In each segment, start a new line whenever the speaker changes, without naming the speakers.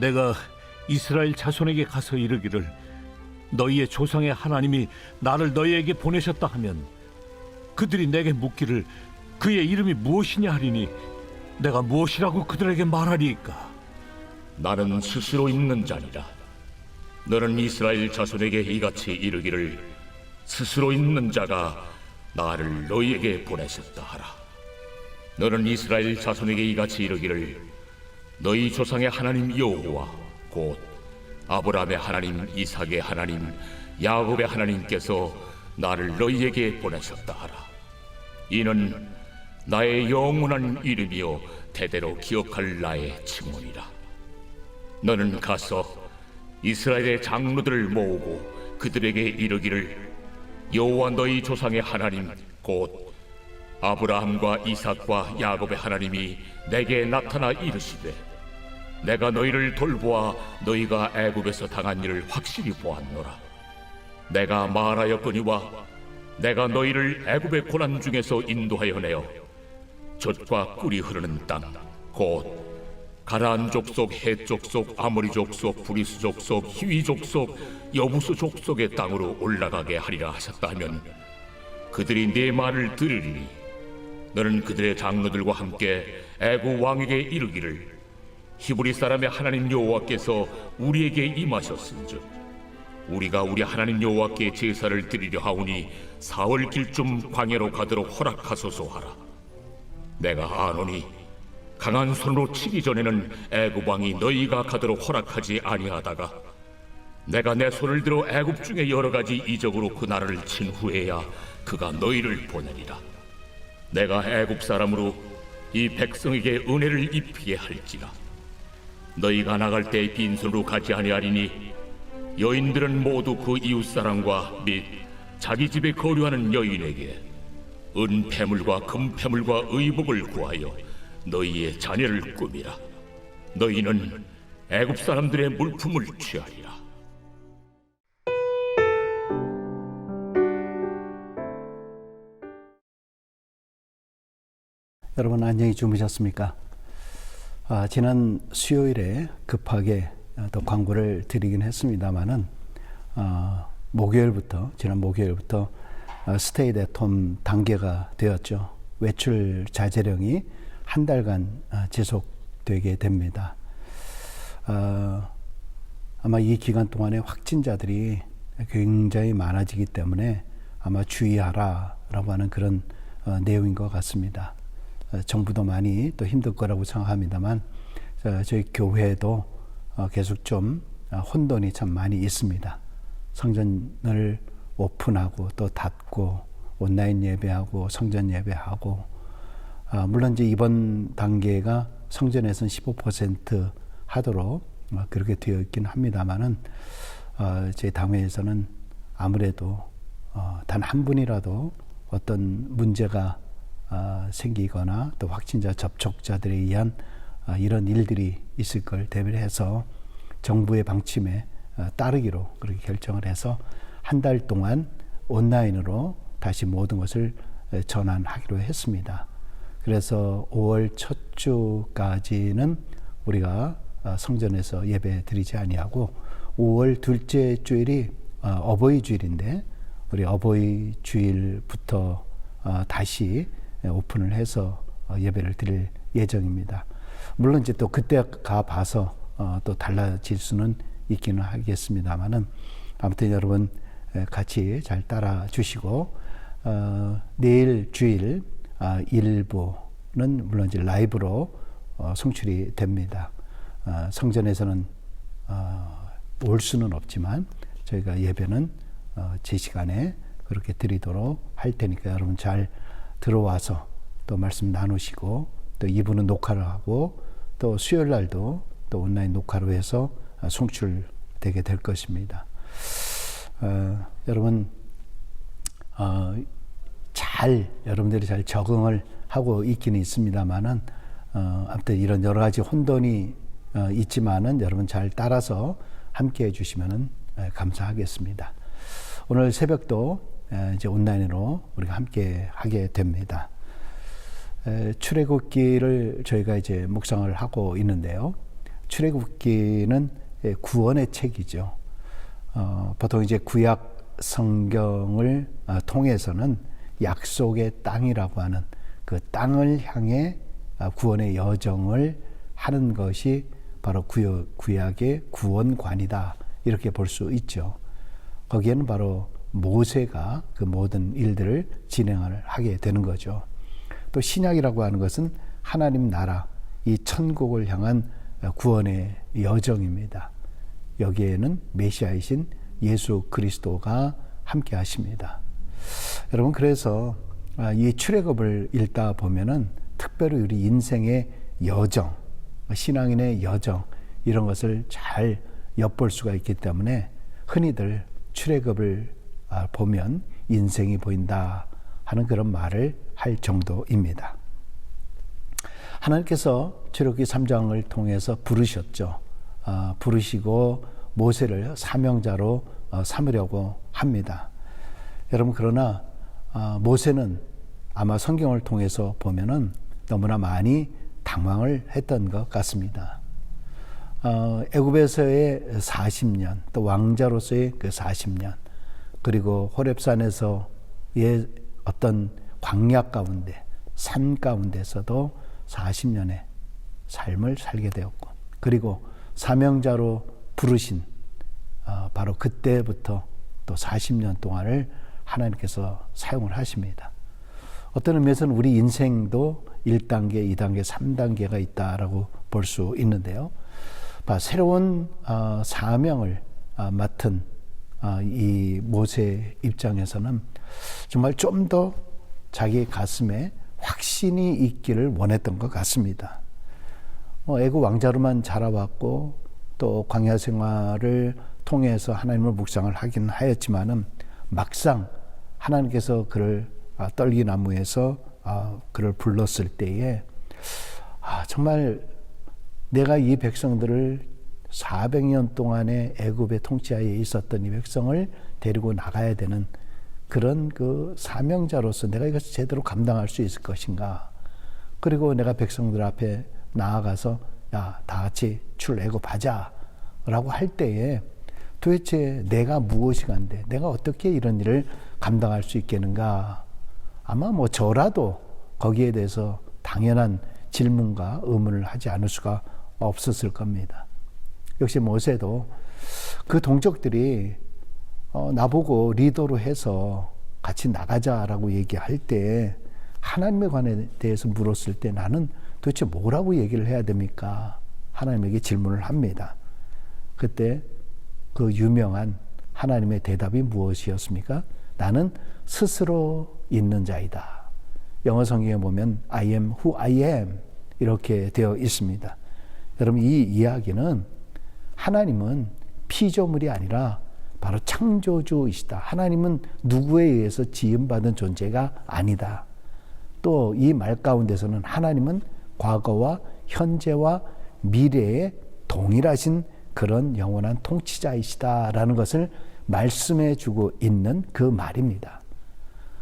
내가 이스라엘 자손에게 가서 이르기를 너희의 조상의 하나님이 나를 너희에게 보내셨다 하면 그들이 내게 묻기를 그의 이름이 무엇이냐 하리니 내가 무엇이라고 그들에게 말하리이까?
나는 스스로 있는 자니라. 너는 이스라엘 자손에게 이같이 이르기를 스스로 있는 자가 나를 너희에게 보내셨다 하라. 너는 이스라엘 자손에게 이같이 이르기를 너희 조상의 하나님 여호와 곧 아브라함의 하나님, 이삭의 하나님, 야곱의 하나님께서 나를 너희에게 보내셨다 하라. 이는 나의 영원한 이름이요 대대로 기억할 나의 칭언이라. 너는 가서 이스라엘의 장로들을 모으고 그들에게 이르기를 여호와 너희 조상의 하나님 곧 아브라함과 이삭과 야곱의 하나님이 내게 나타나 이르시되 내가 너희를 돌보아 너희가 애굽에서 당한 일을 확실히 보았노라. 내가 말하였거니와 내가 너희를 애굽의 고난 중에서 인도하여 내어 젖과 꿀이 흐르는 땅 곧 가나안 족속, 헷 족속, 아모리 족속, 브리스 족속, 히위 족속, 여부수 족속의 땅으로 올라가게 하리라 하셨다 하면 그들이 네 말을 들으리니 너는 그들의 장로들과 함께 애굽 왕에게 이르기를 히브리 사람의 하나님 여호와께서 우리에게 임하셨은즉 우리가 우리 하나님 여호와께 제사를 드리려 하오니 사흘 길쯤 광야로 가도록 허락하소서 하라. 내가 아노니 강한 손으로 치기 전에는 애굽 왕이 너희가 가도록 허락하지 아니하다가 내가 내 손을 들어 애굽 중에 여러 가지 이적으로 그 나라를 친 후에야 그가 너희를 보내리라. 내가 애굽 사람으로 이 백성에게 은혜를 입히게 할지라. 너희가 나갈 때 빈손으로 가지 아니하리니 여인들은 모두 그 이웃사람과 및 자기 집에 거류하는 여인에게 은폐물과 금폐물과 의복을 구하여 너희의 자녀를 꾸미라. 너희는 애굽 사람들의 물품을 취하리라.
여러분 안녕히 주무셨습니까? 지난 수요일에 급하게 또 광고를 드리긴 했습니다만은 지난 목요일부터 스테이 앳 홈 단계가 되었죠. 외출 자제령이 한 달간 지속되게 됩니다. 아마 이 기간 동안에 확진자들이 굉장히 많아지기 때문에 아마 주의하라라고 하는 그런 내용인 것 같습니다. 정부도 많이 또 힘들 거라고 생각합니다만 저희 교회도 계속 좀 혼돈이 참 많이 있습니다. 성전을 오픈하고 또 닫고 온라인 예배하고 성전 예배하고 물론 이제 이번 단계가 성전에서는 15% 하도록 그렇게 되어 있긴 합니다만은 저희 당회에서는 아무래도 단 한 분이라도 어떤 문제가 생기거나 또 확진자 접촉자들에 의한 이런 일들이 있을 걸 대비해서 정부의 방침에 따르기로 그렇게 결정을 해서 한 달 동안 온라인으로 다시 모든 것을 전환하기로 했습니다. 그래서 5월 첫 주까지는 우리가 성전에서 예배 드리지 아니하고 5월 둘째 주일이 어버이 주일인데 우리 어버이 주일부터 다시 오픈을 해서 예배를 드릴 예정입니다. 물론 이제 또 그때 가 봐서 또 달라질 수는 있기는 하겠습니다만은 아무튼 여러분 같이 잘 따라 주시고 내일 주일 일부는 물론 이제 라이브로 송출이 됩니다. 성전에서는 올 수는 없지만 저희가 예배는 제 시간에 그렇게 드리도록 할 테니까 여러분 잘 들어와서 또 말씀 나누시고 또 2부는 녹화를 하고 또 수요일 날도 또 온라인 녹화로 해서 송출되게 될 것입니다. 여러분 여러분들이 잘 적응을 하고 있기는 있습니다만은 아무튼 이런 여러 가지 혼돈이 있지만은 여러분 잘 따라서 함께 해주시면은 감사하겠습니다. 오늘 새벽도 이제 온라인으로 우리가 함께 하게 됩니다. 출애굽기를 저희가 이제 묵상을 하고 있는데요. 출애굽기는 구원의 책이죠. 보통 이제 구약 성경을 통해서는 약속의 땅이라고 하는 그 땅을 향해 구원의 여정을 하는 것이 바로 구약의 구원관이다, 이렇게 볼 수 있죠. 거기에는 바로 모세가 그 모든 일들을 진행을 하게 되는 거죠. 또 신약이라고 하는 것은 하나님 나라, 이 천국을 향한 구원의 여정입니다. 여기에는 메시아이신 예수 그리스도가 함께 하십니다. 여러분, 그래서 이 출애굽을 읽다 보면은 특별히 우리 인생의 여정, 신앙인의 여정, 이런 것을 잘 엿볼 수가 있기 때문에 흔히들 출애굽을 보면 인생이 보인다 하는 그런 말을 할 정도입니다. 하나님께서 출애굽기 3장을 통해서 부르셨죠. 부르시고 모세를 사명자로 삼으려고 합니다. 여러분, 그러나 모세는 아마 성경을 통해서 보면은 너무나 많이 당황을 했던 것 같습니다. 애굽에서의 40년, 또 왕자로서의 그 40년, 그리고 호렙산에서의 어떤 광야 가운데, 산 가운데서도 40년의 삶을 살게 되었고, 그리고 사명자로 부르신 바로 그때부터 또 40년 동안을 하나님께서 사용을 하십니다. 어떤 의미에서는 우리 인생도 1단계, 2단계, 3단계가 있다라고 볼 수 있는데요. 새로운 사명을 맡은 이 모세 입장에서는 정말 좀 더 자기 가슴에 확신이 있기를 원했던 것 같습니다. 애굽 왕자로만 자라왔고 또 광야 생활을 통해서 하나님을 묵상을 하긴 하였지만은 막상 하나님께서 그를 떨기나무에서 그를 불렀을 때에 정말 내가 이 백성들을 400년 동안의 애굽의 통치하에 있었던 이 백성을 데리고 나가야 되는 그런 그 사명자로서 내가 이것을 제대로 감당할 수 있을 것인가. 그리고 내가 백성들 앞에 나아가서 야, 다 같이 출애굽하자 라고 할 때에 도대체 내가 무엇이 간데 내가 어떻게 이런 일을 감당할 수 있겠는가. 아마 저라도 거기에 대해서 당연한 질문과 의문을 하지 않을 수가 없었을 겁니다. 역시 모세도 그 동족들이 나보고 리더로 해서 같이 나가자라고 얘기할 때 하나님에 관해 대해서 물었을 때 나는 도대체 뭐라고 얘기를 해야 됩니까? 하나님에게 질문을 합니다. 그때 그 유명한 하나님의 대답이 무엇이었습니까? 나는 스스로 있는 자이다. 영어 성경에 보면 I am who I am 이렇게 되어 있습니다. 여러분, 이 이야기는 하나님은 피조물이 아니라 바로 창조주이시다. 하나님은 누구에 의해서 지음받은 존재가 아니다. 또 이 말 가운데서는 하나님은 과거와 현재와 미래에 동일하신 그런 영원한 통치자이시다라는 것을 말씀해 주고 있는 그 말입니다.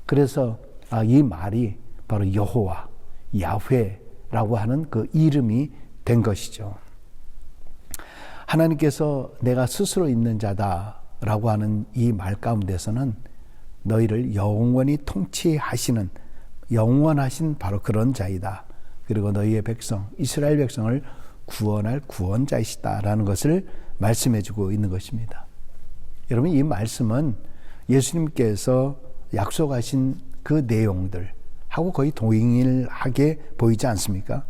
그래서 이 말이 바로 여호와, 야훼라고 하는 그 이름이 된 것이죠. 하나님께서 내가 스스로 있는 자다라고 하는 이 말 가운데서는 너희를 영원히 통치하시는 영원하신 바로 그런 자이다. 그리고 너희의 백성, 이스라엘 백성을 구원할 구원자이시다라는 것을 말씀해 주고 있는 것입니다. 여러분, 이 말씀은 예수님께서 약속하신 그 내용들하고 거의 동일하게 보이지 않습니까?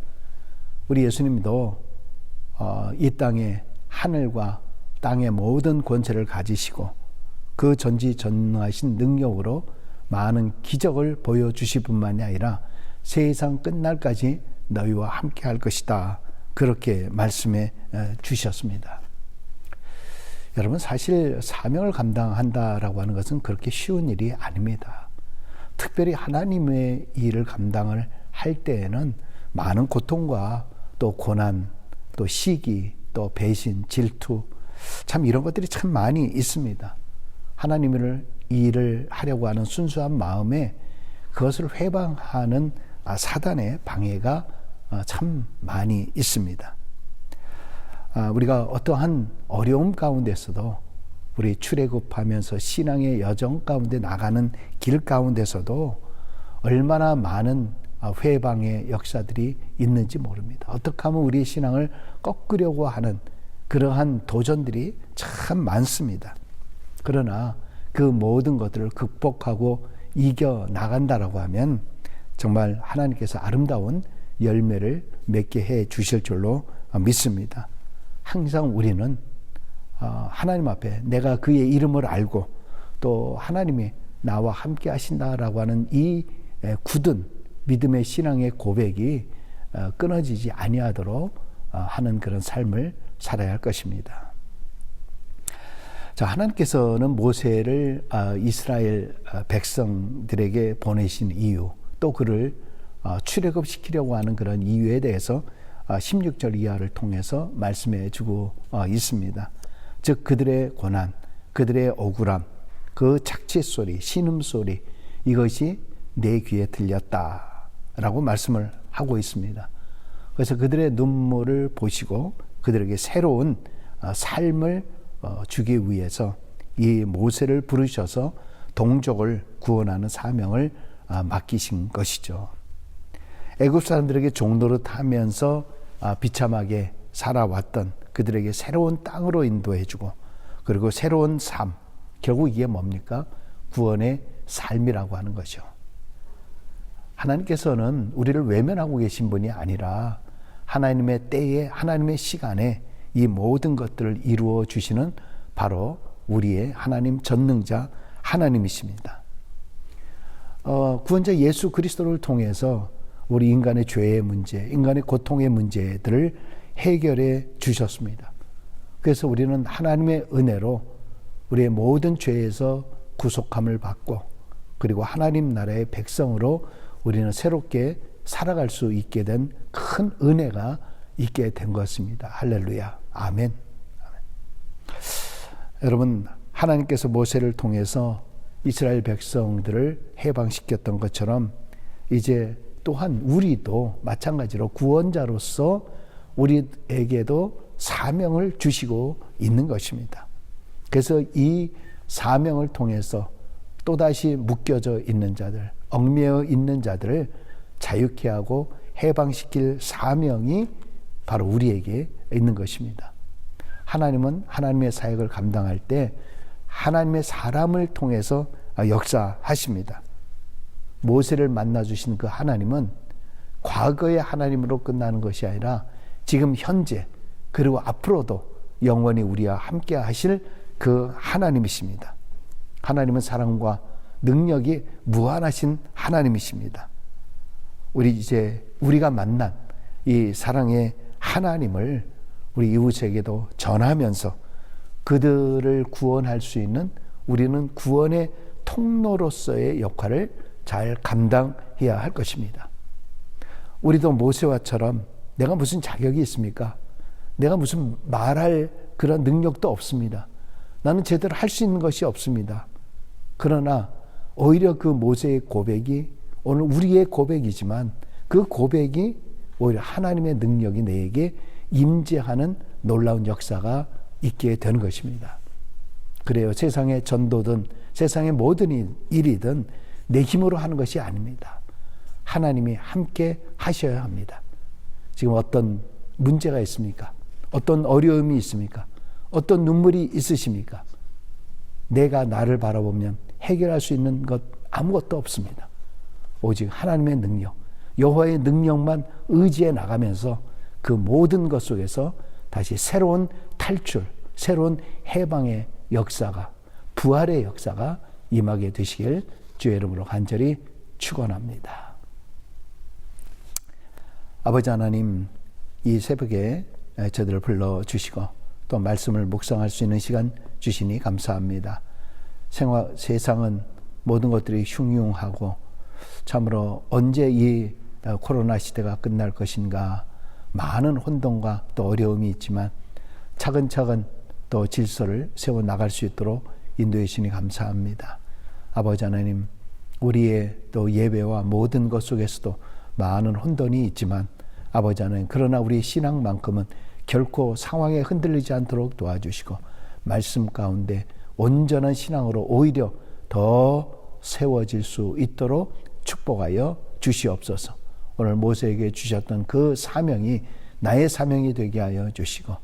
우리 예수님도 이 땅에 하늘과 땅의 모든 권세를 가지시고 그 전지전능하신 능력으로 많은 기적을 보여주실 뿐만이 아니라 세상 끝날까지 너희와 함께 할 것이다. 그렇게 말씀해 주셨습니다. 여러분, 사실 사명을 감당한다라고 하는 것은 그렇게 쉬운 일이 아닙니다. 특별히 하나님의 일을 감당을 할 때에는 많은 고통과 또 고난, 또 시기, 또 배신, 질투, 참 이런 것들이 참 많이 있습니다. 하나님의 일을 하려고 하는 순수한 마음에 그것을 회방하는 사단의 방해가 참 많이 있습니다. 우리가 어떠한 어려움 가운데서도 우리 출애굽하면서 신앙의 여정 가운데 나가는 길 가운데서도 얼마나 많은 회방의 역사들이 있는지 모릅니다. 어떻게 하면 우리의 신앙을 꺾으려고 하는 그러한 도전들이 참 많습니다. 그러나 그 모든 것들을 극복하고 이겨 나간다라고 하면 정말 하나님께서 아름다운 열매를 맺게 해 주실 줄로 믿습니다. 항상 우리는 하나님 앞에 내가 그의 이름을 알고 또 하나님이 나와 함께 하신다라고 하는 이 굳은 믿음의 신앙의 고백이 끊어지지 아니하도록 하는 그런 삶을 살아야 할 것입니다. 자, 하나님께서는 모세를 이스라엘 백성들에게 보내신 이유, 또 그를 출애굽시키려고 하는 그런 이유에 대해서 16절 이하를 통해서 말씀해 주고 있습니다. 즉 그들의 고난, 그들의 억울함, 그 착취소리, 신음소리, 이것이 내 귀에 들렸다라고 말씀을 하고 있습니다. 그래서 그들의 눈물을 보시고 그들에게 새로운 삶을 주기 위해서 이 모세를 부르셔서 동족을 구원하는 사명을 맡기신 것이죠. 애굽 사람들에게 종노릇하면서 비참하게 살아왔던 그들에게 새로운 땅으로 인도해주고, 그리고 새로운 삶, 결국 이게 뭡니까? 구원의 삶이라고 하는 것이죠. 하나님께서는 우리를 외면하고 계신 분이 아니라 하나님의 때에, 하나님의 시간에 이 모든 것들을 이루어 주시는 바로 우리의 하나님 전능자 하나님이십니다. 구원자 예수 그리스도를 통해서 우리 인간의 죄의 문제, 인간의 고통의 문제들을 해결해 주셨습니다. 그래서 우리는 하나님의 은혜로 우리의 모든 죄에서 구속함을 받고, 그리고 하나님 나라의 백성으로 우리는 새롭게 살아갈 수 있게 된 큰 은혜가 있게 된 것입니다. 할렐루야. 아멘. 여러분, 하나님께서 모세를 통해서 이스라엘 백성들을 해방시켰던 것처럼 이제 또한 우리도 마찬가지로 구원자로서 우리에게도 사명을 주시고 있는 것입니다. 그래서 이 사명을 통해서 또다시 묶여져 있는 자들, 얽매여 있는 자들을 자유케 하고 해방시킬 사명이 바로 우리에게 있는 것입니다. 하나님은 하나님의 사역을 감당할 때 하나님의 사람을 통해서 역사하십니다. 모세를 만나주신 그 하나님은 과거의 하나님으로 끝나는 것이 아니라 지금 현재 그리고 앞으로도 영원히 우리와 함께 하실 그 하나님이십니다. 하나님은 사랑과 능력이 무한하신 하나님이십니다. 우리가 만난 이 사랑의 하나님을 우리 이웃에게도 전하면서 그들을 구원할 수 있는, 우리는 구원의 통로로서의 역할을 잘 감당해야 할 것입니다. 우리도 모세와처럼 내가 무슨 자격이 있습니까? 내가 무슨 말할 그런 능력도 없습니다. 나는 제대로 할 수 있는 것이 없습니다. 그러나 오히려 그 모세의 고백이 오늘 우리의 고백이지만 그 고백이 오히려 하나님의 능력이 내게 임재하는 놀라운 역사가 있게 되는 것입니다. 그래요. 세상의 전도든 세상의 모든 일이든 내 힘으로 하는 것이 아닙니다. 하나님이 함께 하셔야 합니다. 지금 어떤 문제가 있습니까? 어떤 어려움이 있습니까? 어떤 눈물이 있으십니까? 내가 나를 바라보면 해결할 수 있는 것 아무것도 없습니다. 오직 하나님의 능력, 여호와의 능력만 의지해 나가면서 그 모든 것 속에서 다시 새로운 탈출, 새로운 해방의 역사가, 부활의 역사가 임하게 되시길 주의 이름으로 간절히 축원합니다. 아버지 하나님, 이 새벽에 저들을 불러주시고 또 말씀을 묵상할 수 있는 시간 주시니 감사합니다. 세상은 모든 것들이 흉흉하고 참으로 언제 이 코로나 시대가 끝날 것인가, 많은 혼돈과 또 어려움이 있지만 차근차근 또 질서를 세워 나갈 수 있도록 인도해 주시니 감사합니다. 아버지 하나님, 우리의 또 예배와 모든 것 속에서도 많은 혼돈이 있지만 아버지 하나님, 그러나 우리 신앙만큼은 결코 상황에 흔들리지 않도록 도와주시고 말씀 가운데 온전한 신앙으로 오히려 더 세워질 수 있도록 축복하여 주시옵소서. 오늘 모세에게 주셨던 그 사명이 나의 사명이 되게 하여 주시고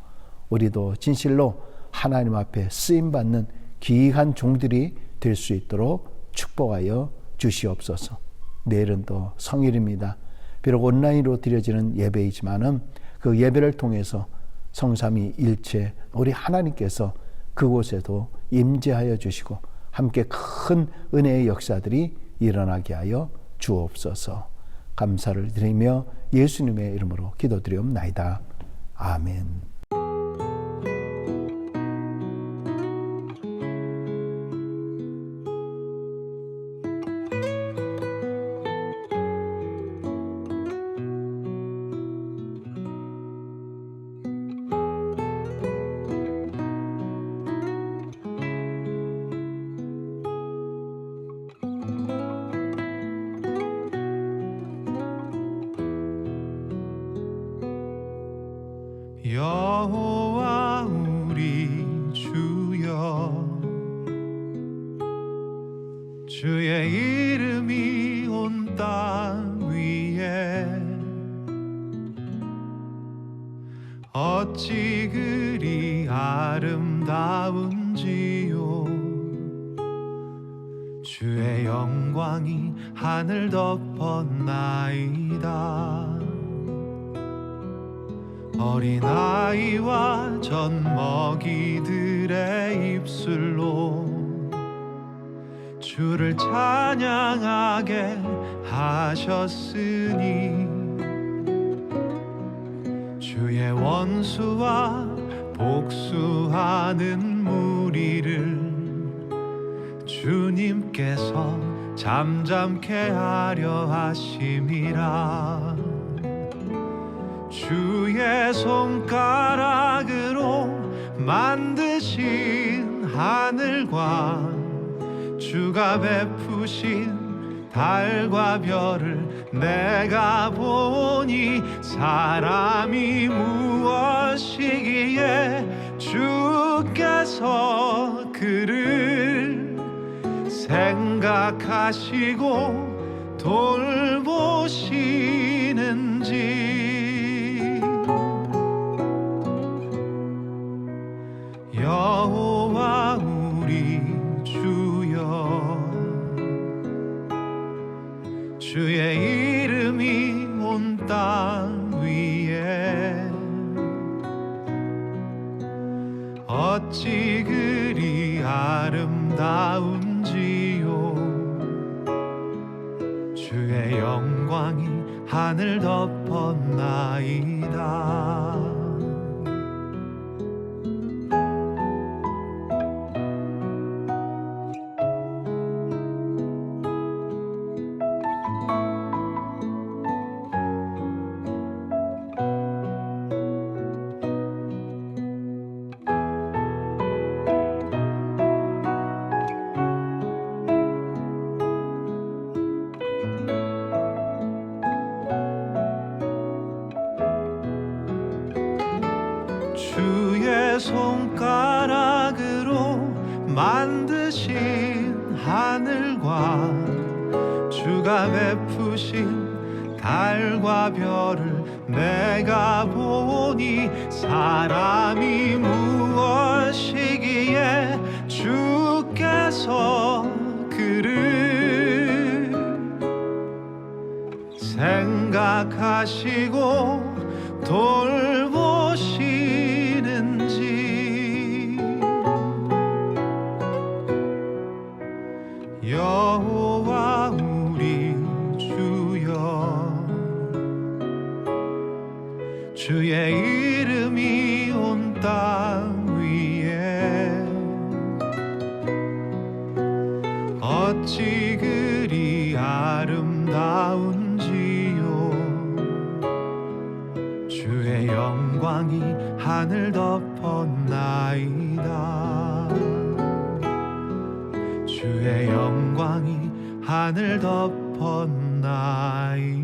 우리도 진실로 하나님 앞에 쓰임받는 귀한 종들이 될 수 있도록 축복하여 주시옵소서. 내일은 또 성일입니다. 비록 온라인으로 드려지는 예배이지만은 그 예배를 통해서 성삼위일체 우리 하나님께서 그곳에도 임재하여 주시고 함께 큰 은혜의 역사들이 일어나게 하여 주옵소서. 감사를 드리며 예수님의 이름으로 기도드리옵나이다. 아멘.
여호와 우리 주여, 주의 이름이 온 땅 위에 어찌 그리 아름다운지요. 주의 영광이 하늘 덮었나이다. 어린아이와 젖먹이들의 입술로 주를 찬양하게 하셨으니 주의 원수와 복수하는 무리를 주님께서 잠잠케 하려 하심이라. 주의 손가락으로 만드신 하늘과 주가 베푸신 달과 별을 내가 보니 사람이 무엇이기에 주께서 그를 생각하시고 돌보시는지. 여호와 우리 주여, 주의 이름이 온 땅 위에 어찌 그리 아름다운지요. 주의 영광이 하늘 덮었나이다. 주의 손가락으로 만드신 하늘과 주가 베푸신 달과 별을 내가 보니 사람이 무엇이기에 주께서 그를 생각하시고 돌보시는지. 여호와 우리 주여, 주의 이름이 온 땅 위에 어찌 그리 아름다운지요. 주의 영광이 하늘 덮었나이다. 주의 영광이 하늘 덮었나이다.